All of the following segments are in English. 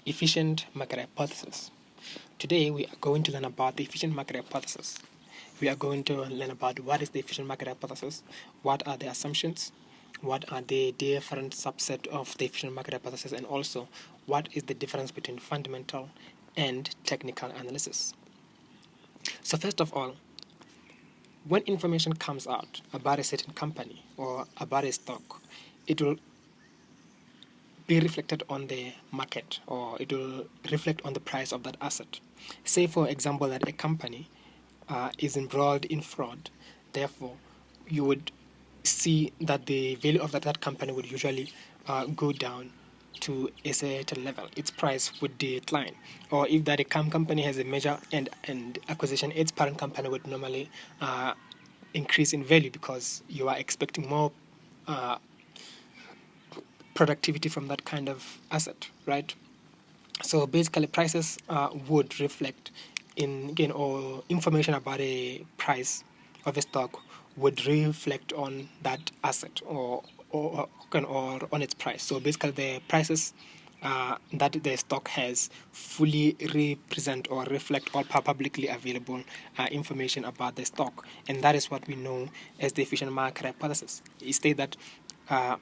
Efficient market hypothesis. Today we are going to learn about the efficient market hypothesis. We are going to learn about what is the efficient market hypothesis, what are the assumptions, what are the different subset of the efficient market hypothesis, and also what is the difference between fundamental and technical analysis. So first of all, when information comes out about a certain company or about a stock, it will be reflected on the market, or it will reflect on the price of that asset. Say, for example, that a company is embroiled in fraud. Therefore, you would see that the value of that company would usually go down to a certain level. Its price would decline. Or if that a company has a major and acquisition, its parent company would normally increase in value because you are expecting more productivity from that kind of asset, right? So basically, prices would reflect or information about a price of a stock would reflect on that asset or on its price. So basically, the prices that the stock has fully represent or reflect all publicly available information about the stock, and that is what we know as the efficient market hypothesis. It states that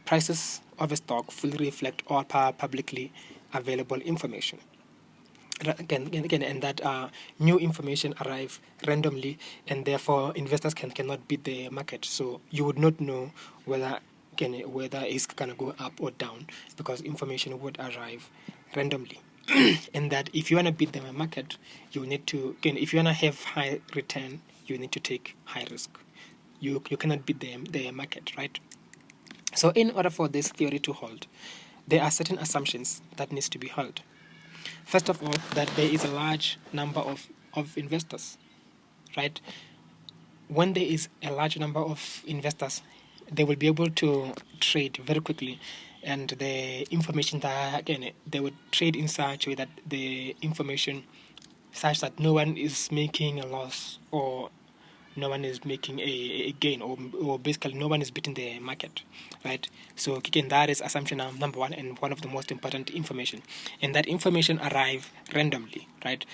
prices of a stock fully reflect all publicly available information. And that new information arrive randomly, and therefore investors cannot beat the market. So you would not know whether it's gonna go up or down because information would arrive randomly. And that if you wanna beat the market, you need to if you wanna have high return, you need to take high risk. You cannot beat the market, right? So in order for this theory to hold, there are certain assumptions that needs to be held. First of all, that there is a large number of investors, right? When there is a large number of investors, they will be able to trade very quickly, and the information that they would trade in such a way that the information such that no one is making a loss or no one is making a gain, or basically no one is beating the market, right? So again, that is assumption number one, and one of the most important information, and that information arrive randomly, right?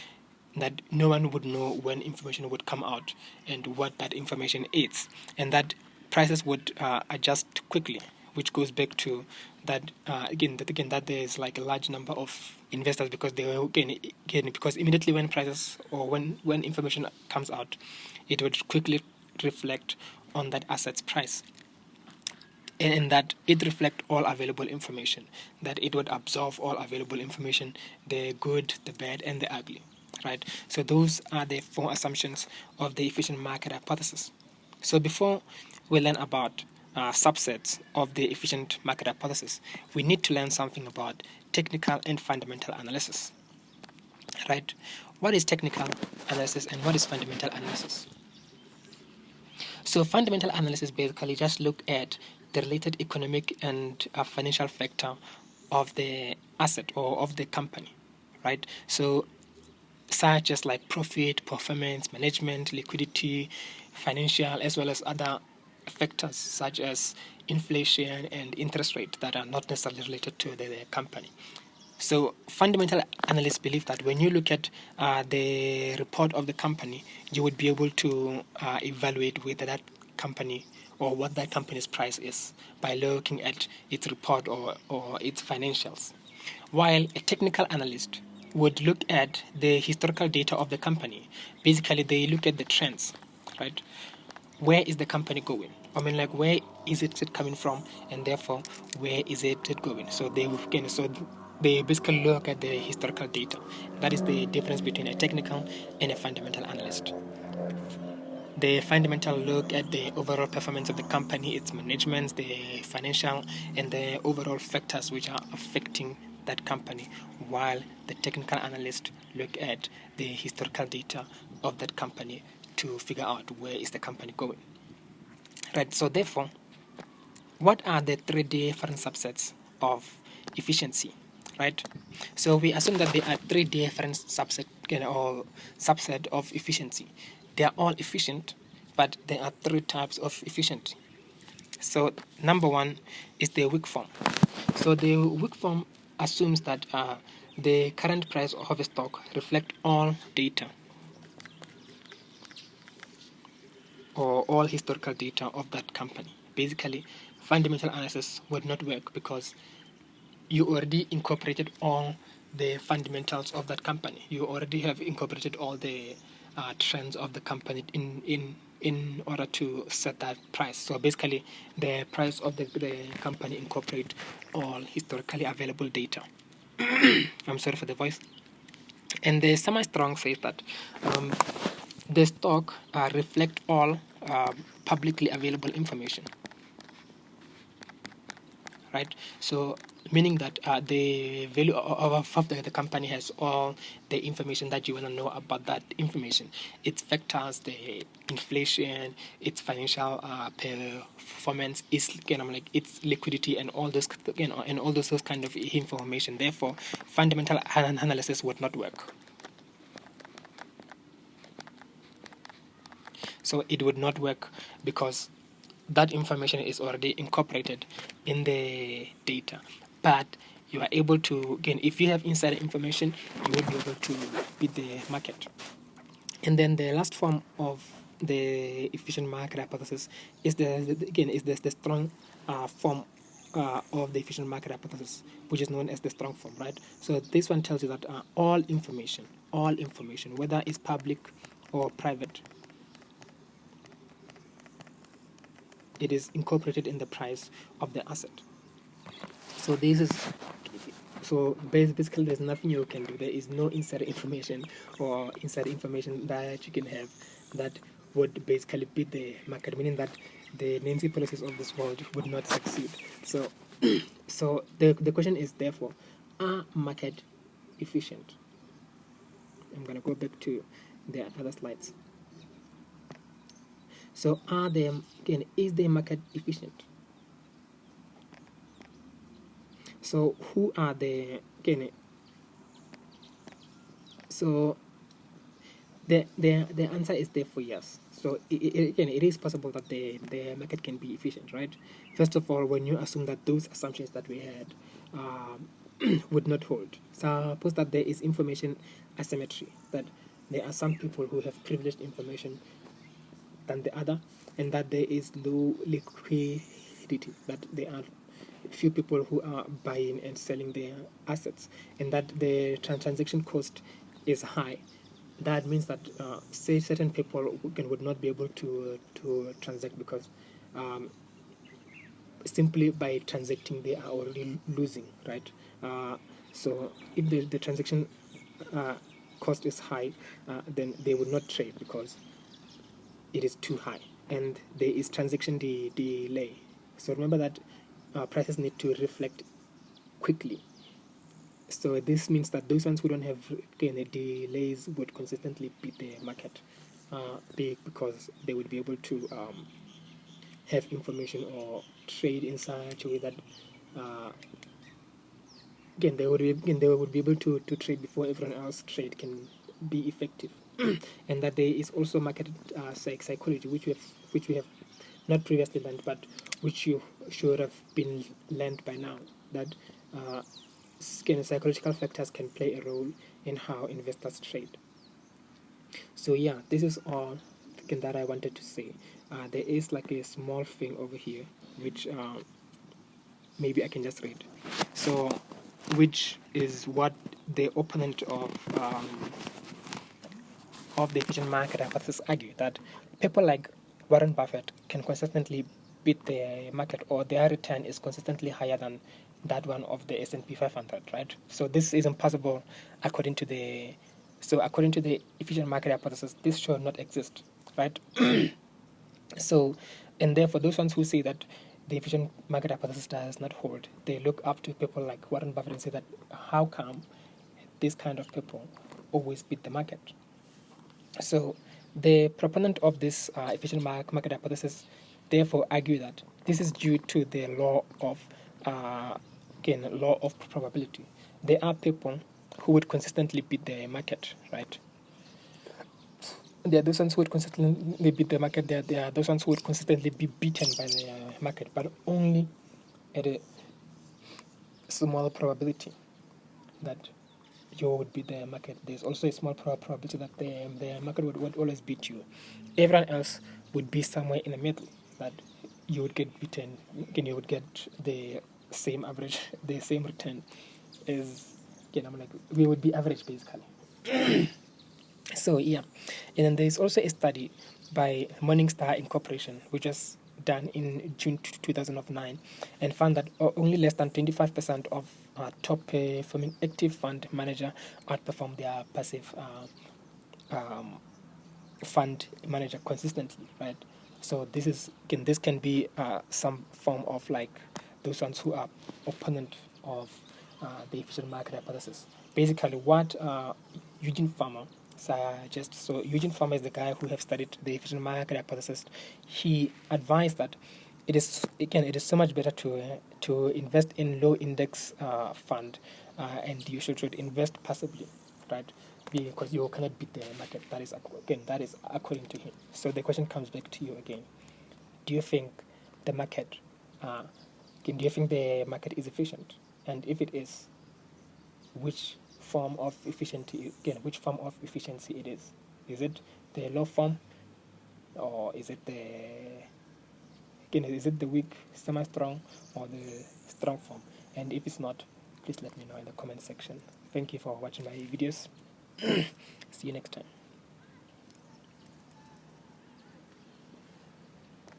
That no one would know when information would come out and what that information is, and that prices would adjust quickly, which goes back to that that there is like a large number of investors, because they because immediately when prices or when information comes out, it would quickly reflect on that asset's price, and that it reflect all available information, that it would absorb all available information, the good, the bad, and the ugly, right? So those are the four assumptions of the efficient market hypothesis. So before we learn about subsets of the efficient market hypothesis, we need to learn something about technical and fundamental analysis, right? What is technical analysis and what is fundamental analysis? So fundamental analysis basically just look at the related economic and financial factor of the asset or of the company, right? So such as like profit, performance, management, liquidity, financial, as well as other factors such as inflation and interest rate that are not necessarily related to the company. So fundamental analysts believe that when you look at the report of the company, you would be able to evaluate whether that company or what that company's price is by looking at its report or its financials. While a technical analyst would look at the historical data of the company. Basically, they look at the trends, right? Where is the company going? I mean, like, where is it coming from, and therefore, where is it going? So they basically look at the historical data. That is the difference between a technical and a fundamental analyst. The fundamental look at the overall performance of the company, its management, the financial, and the overall factors which are affecting that company, while the technical analyst look at the historical data of that company to figure out where is the company going. Right. So therefore, what are the three different subsets of efficiency? Right. So we assume that there are three different subset of efficiency. They are all efficient, but there are three types of efficiency. So number one is the weak form. So the weak form assumes that the current price of a stock reflect all data or all historical data of that company. Basically, fundamental analysis would not work because you already incorporated all the fundamentals of that company. You already have incorporated all the trends of the company in order to set that price. So basically, the price of the company incorporate all historically available data. I'm sorry for the voice. And the semi-strong says that the stock reflect all publicly available information, right? So meaning that the value of the company has all the information that you want to know about that information, its factors, the inflation, its financial performance, its its liquidity, and all this and all those kind of information. Therefore, fundamental analysis would not work. So it would not work because that information is already incorporated in the data. But you are able to, again, if you have insider information, you will be able to beat the market. And then the last form of the efficient market hypothesis is the strong form of the efficient market hypothesis, which is known as the strong form, right? So this one tells you that all information, whether it's public or private, it is incorporated in the price of the asset. So this is basically there's nothing you can do. There is no inside information or inside information that you can have that would basically beat the market, meaning that the Nancy policies of this world would not succeed. So so the question is therefore, are market efficient? I'm gonna go back to the other slides. So is the market efficient? So who are the so the answer is therefore yes. So it is possible that the market can be efficient, right? First of all, when you assume that those assumptions that we had would not hold. Suppose that there is information asymmetry, that there are some people who have privileged information than the other, and that there is low liquidity, that there are few people who are buying and selling their assets, and that the transaction cost is high. That means that say certain people would not be able to transact because simply by transacting they are already losing, right? So if the transaction cost is high, then they would not trade because it is too high, and there is transaction delay. So remember that prices need to reflect quickly. So this means that those ones who don't have delays would consistently beat the market because they would be able to have information or trade in such a way that they would be able to trade before everyone else trade can be effective. And that there is also market psychology, which we have not previously learned, but which you should have been learned by now, that psychological factors can play a role in how investors trade. So yeah, this is all that I wanted to say. There is like a small thing over here which maybe I can just read. So, which is what the opponent of the efficient market hypothesis argue, that people like Warren Buffett can consistently beat the market, or their return is consistently higher than that one of the S&P 500, right? So this is impossible according to the efficient market hypothesis. This should not exist, right? So, and therefore, those ones who say that the efficient market hypothesis does not hold, they look up to people like Warren Buffett and say that how come this kind of people always beat the market? So the proponent of this efficient market hypothesis therefore argue that this is due to the law of law of probability. There are people who would consistently beat the market, right? There are those ones who would consistently beat the market. There are those ones who would consistently be beaten by the market, but only at a small probability. That you would beat the market. There's also a small probability that the market would always beat you. Everyone else would be somewhere in the middle, that you would get beaten, and you would get the same average, the same return as, again, I'm like, we would be average basically. So yeah, and then there's also a study by Morningstar Incorporation, which was done in June 2009, and found that only less than 25% of top performing active fund manager outperform their passive fund manager consistently, right? So this is, again, this can be some form of like those ones who are opponent of the efficient market hypothesis. Basically, what Eugene Farmer suggests. So Eugene Farmer is the guy who have studied the efficient market hypothesis. He advised that it is so much better to invest in low index fund, and you should invest passively, right? Because you cannot beat the market. That is according to him. So the question comes back to you again. Do you think the market do you think the market is efficient? And if it is, which form of efficiency, which form of efficiency it is? Is it the low form, or is it the weak, semi-strong, or the strong form? And if it's not, please let me know in the comment section. Thank you for watching my videos. See you next time.